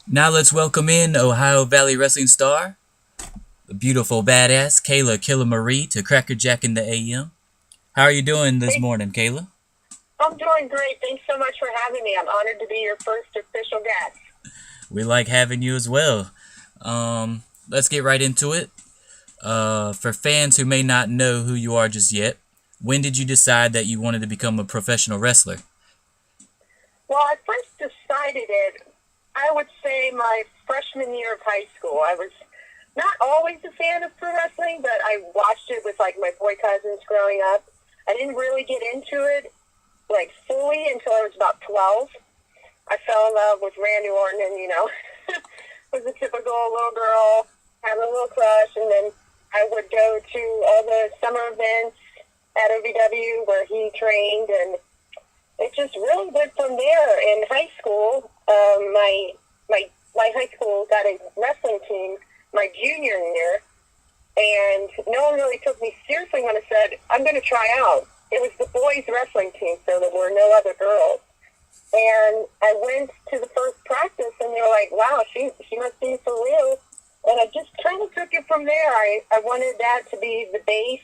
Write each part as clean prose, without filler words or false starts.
Now let's welcome in Ohio Valley Wrestling star, the beautiful badass Kaila Killa Marie to CrackaJack in the AM. How are you doing this Hey, morning, Kayla? I'm doing great. Thanks so much for having me. I'm honored to be your first official guest. We like having you as well. Let's get right into it. For fans who may not know who you are just yet, when did you decide that you wanted to become a professional wrestler? Well, I first decided it, I would say my freshman year of high school. I was not always a fan of pro wrestling, but I watched it with like my boy cousins growing up. I didn't really get into it like fully until I was about 12. I fell in love with Randy Orton and, was a typical little girl, having a little crush, and then I would go to all the summer events at OVW where he trained, and it just really went from there. In high school, my high school got a wrestling team my junior year, and no one really took me seriously when I said, I'm going to try out. It was the boys' wrestling team, so there were no other girls. And I went to the first practice, and they were like, wow, she must be for real. And I just kind of took it from there. I wanted that to be the base,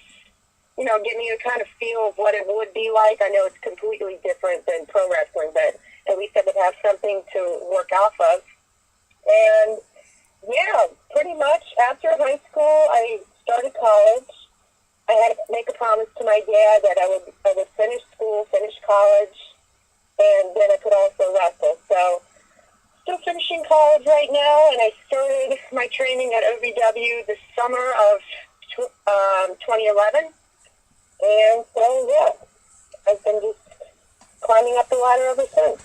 give me a kind of feel of what it would be like. I know it's completely different than pro wrestling, but at least I would have something to work off of. And yeah, pretty much after high school, I started college. I had to make a promise to my dad that I would finish school, finish college, and then I could also wrestle. So still finishing college right now, and I started my training at OVW the summer of 2011. And so, yeah, I've been just climbing up the ladder ever since.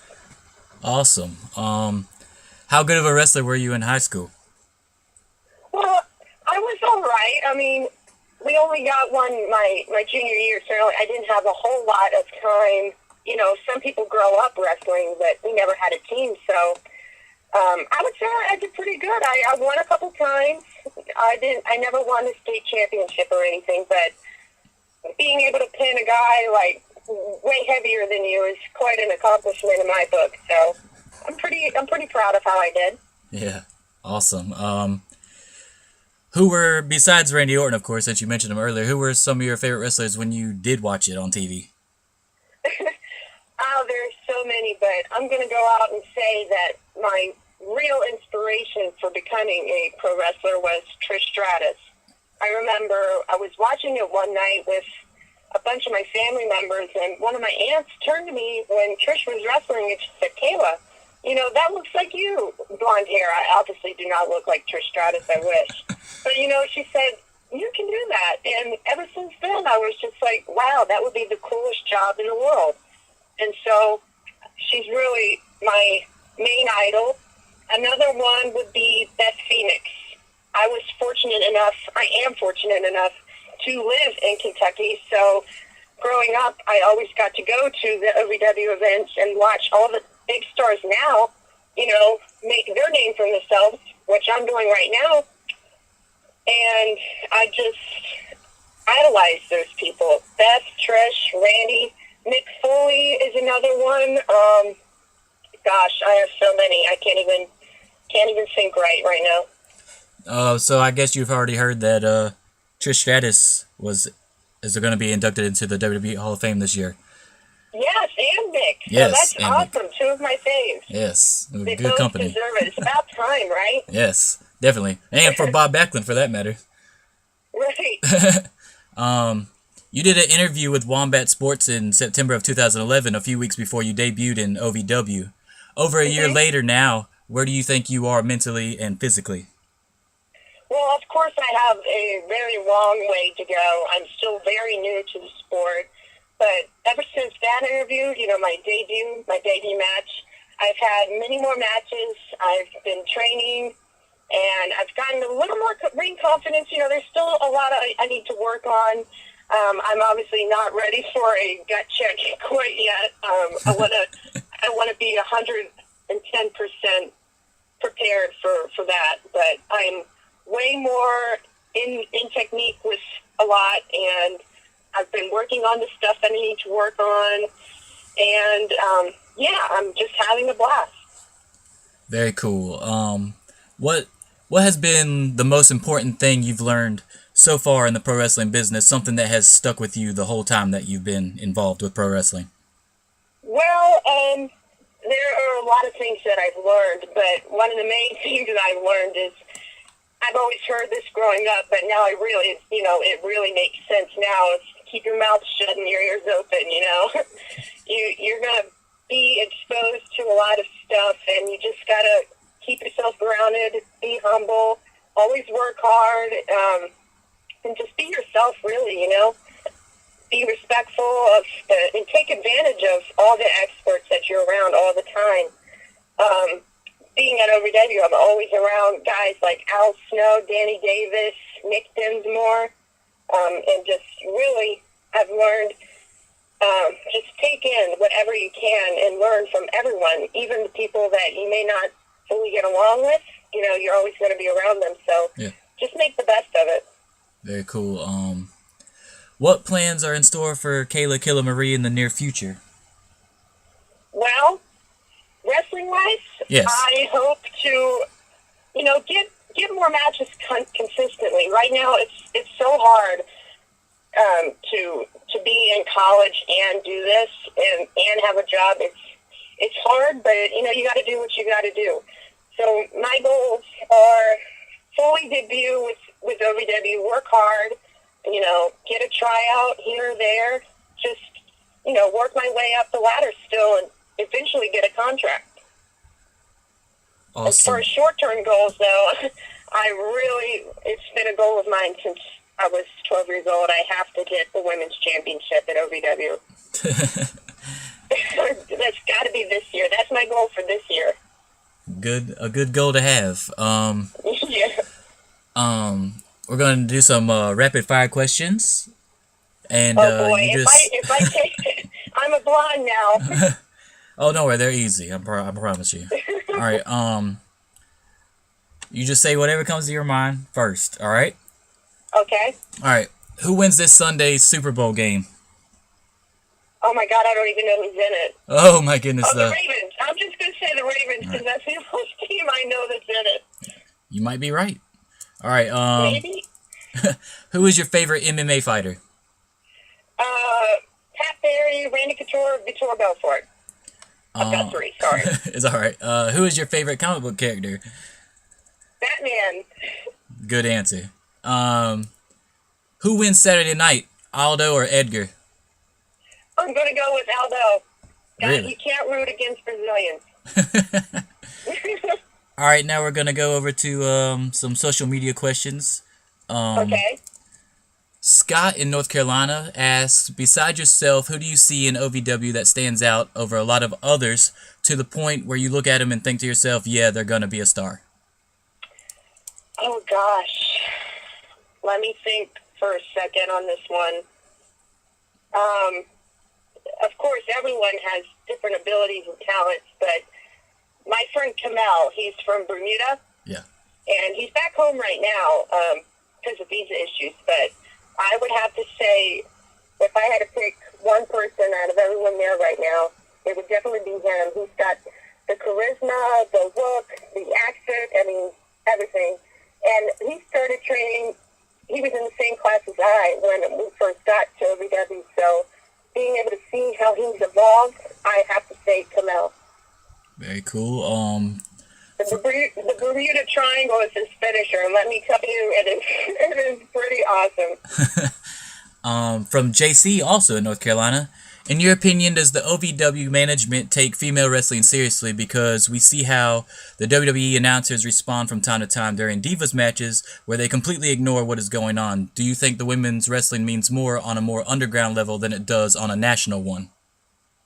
Awesome. How good of a wrestler were you in high school? Well, I was all right. I mean, we only got one my junior year, so I didn't have a whole lot of time. Some people grow up wrestling, but we never had a team, so I would say I did pretty good. I won a couple times. I never won a state championship or anything, but being able to pin a guy like way heavier than you is quite an accomplishment in my book. So I'm pretty proud of how I did. Yeah, awesome. Who were, besides Randy Orton, of course, since you mentioned him earlier, who were some of your favorite wrestlers when you did watch it on TV? Oh, there's so many, but I'm going to go out and say that my real inspiration for becoming a pro wrestler was Trish Stratus. I remember I was watching it one night with a bunch of my family members, and one of my aunts turned to me when Trish was wrestling, and she said, Kayla, that looks like you. Blonde hair. I obviously do not look like Trish Stratus, I wish. But, she said, you can do that. And ever since then, I was just like, wow, that would be the coolest job in the world. And so she's really my main idol. Another one would be Beth Phoenix. I am fortunate enough to live in Kentucky. So growing up, I always got to go to the OVW events and watch all the big stars now, make their name for themselves, which I'm doing right now. And I just idolize those people. Beth, Trish, Randy, Mick Foley is another one. Gosh, I have so many. I can't even think right now. So I guess you've already heard that Trish Stratus is going to be inducted into the WWE Hall of Fame this year. Yes, and Mick. So Yes, that's and awesome. Two of my faves. yes, They good both company. deserve it. It's about time, right? Yes, definitely, and for Bob Backlund for that matter. Right. You did an interview with Wombat Sports in September of 2011, a few weeks before you debuted in OVW. Over a year hmm later now, where do you think you are mentally and physically? Well, of course, I have a very long way to go. I'm still very new to the sport. But ever since that interview, my debut match, I've had many more matches. I've been training, and I've gotten a little more ring confidence. There's still a lot I need to work on. I'm obviously not ready for a gut check quite yet. I want to be 110% prepared for that. But I'm way more in technique with a lot, and I've been working on the stuff that I need to work on, and yeah, I'm just having a blast. Very cool. What what has been the most important thing you've learned so far in the pro wrestling business? Something that has stuck with you the whole time that you've been involved with pro wrestling. Well, there are a lot of things that I've learned, but one of the main things that I've learned is I've always heard this growing up, but now it really makes sense now. It's keep your mouth shut and your ears open, you're going to be exposed to a lot of stuff, and you just got to keep yourself grounded, be humble, always work hard, and just be yourself, really. Be respectful and take advantage of all the experts that you're around all the time. Being at OVW, I'm always around guys like Al Snow, Danny Davis, Nick Dinsmore, and just really have learned, just take in whatever you can and learn from everyone, even the people that you may not fully get along with. You're always going to be around them, so Yeah. just make the best of it. Very cool. What plans are in store for Kaila Killa Marie in the near future? Well, wrestling-wise, Yes. I hope to, get more matches consistently. Right now, it's so hard to be in college and do this and have a job. It's hard, but you got to do what you got to do. So my goals are fully debut with OVW, work hard, get a tryout here or there, just work my way up the ladder still, and eventually get a contract. As far Awesome. as short-term goals, though, it's been a goal of mine since I was 12 years old. I have to get the women's championship at OVW. That's got to be this year. That's my goal for this year. A good goal to have. Yeah. We're going to do some rapid fire questions, and Oh boy, you just. if I take it, I'm a blonde now. Oh, no worry, they're easy. I promise you. All right. You just say whatever comes to your mind first. All right. Okay. All right. Who wins this Sunday's Super Bowl game? Oh my God, I don't even know who's in it. Oh my goodness. Oh, the Ravens. I'm just gonna say the Ravens because that's the only team I know that's in it. You might be right. All right. Maybe. Who is your favorite MMA fighter? Pat Barry, Randy Couture, Vitor Belfort. I've got three. Sorry. It's all right. Who is your favorite comic book character? Batman. Good answer. Who wins Saturday night, Aldo or Edgar? I'm gonna go with Aldo. God, Really? you can't root against Brazilians. All right, now we're gonna go over to some social media questions. Okay. Scott in North Carolina asks, besides yourself, who do you see in OVW that stands out over a lot of others to the point where you look at them and think to yourself, yeah, they're gonna be a star? Oh gosh. Let me think for a second on this one. Of course, everyone has different abilities and talents, but my friend Kamel, he's from Bermuda. Yeah. And he's back home right now because of visa issues. But I would have to say, if I had to pick one person out of everyone there right now, it would definitely be him. He's got the charisma, the look, the accent, everything. And he started training. He was in the same class as I when we first got to OVW. So being able to see how he's evolved, I have to say Kamel. Very cool. The Bermuda Triangle is his finisher, and let me tell you, it is pretty awesome. From JC, also in North Carolina. In your opinion, does the OVW management take female wrestling seriously? Because we see how the WWE announcers respond from time to time during Divas matches where they completely ignore what is going on. Do you think the women's wrestling means more on a more underground level than it does on a national one?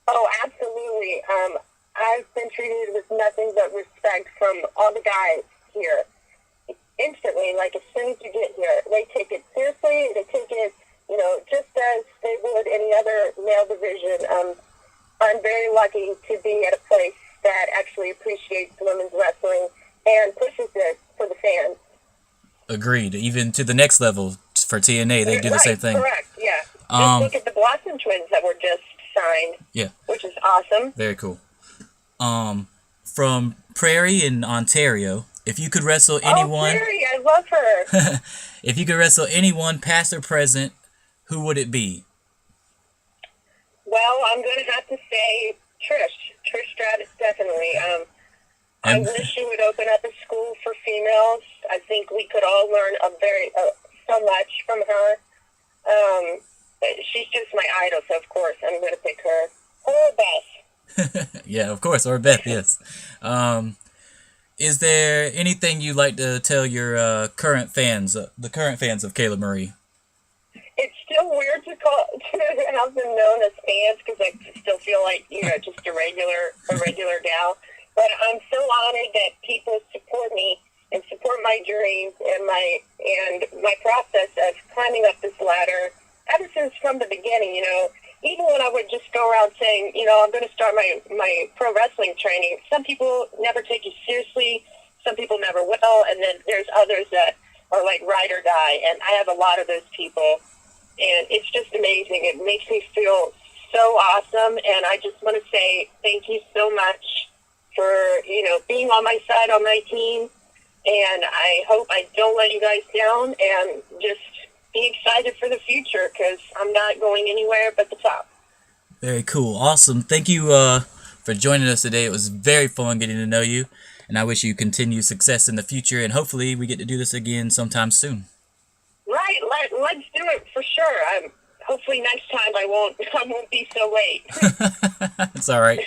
Oh, absolutely. I've been treated with nothing but respect from all the guys here. Instantly, like as soon as you get here, they take it seriously. They take it, just as they would any other male division. I'm very lucky to be at a place that actually appreciates women's wrestling and pushes it for the fans. Agreed. Even to the next level for TNA, they do the same thing. Correct, yeah. Just look at the Blossom Twins that were just signed. Yeah. Which is awesome. Very cool. From Prairie in Ontario. If you could wrestle Oh, anyone, Prairie, I love her. if you could wrestle anyone, past or present, who would it be? Well, I'm going to have to say Trish Stratus, definitely. I And wish she would open up a school for females. I think we could all learn so much from her. She's just my idol, so of course I'm going to pick her. Or Beth. yeah, of course, or Beth, yes. Is there anything you'd like to tell your current fans, the current fans of Kaila Marie? It's still weird to have them known as fans because I still feel like just a regular gal. But I'm so honored that people support me and support my dreams and my process of climbing up this ladder ever since from the beginning. Even when I would just go around saying, I'm going to start my pro wrestling training, some people never take you seriously, some people never will, and then there's others that are like ride or die, and I have a lot of those people, and it's just amazing. It makes me feel so awesome, and I just want to say thank you so much for, being on my side, on my team, and I hope I don't let you guys down, and just be excited for the future because I'm not going anywhere but the top. Very cool. Awesome. Thank you for joining us today. It was very fun getting to know you, and I wish you continued success in the future, and hopefully we get to do this again sometime soon. Right. Let's do it for sure. Hopefully next time I won't be so late. It's all right.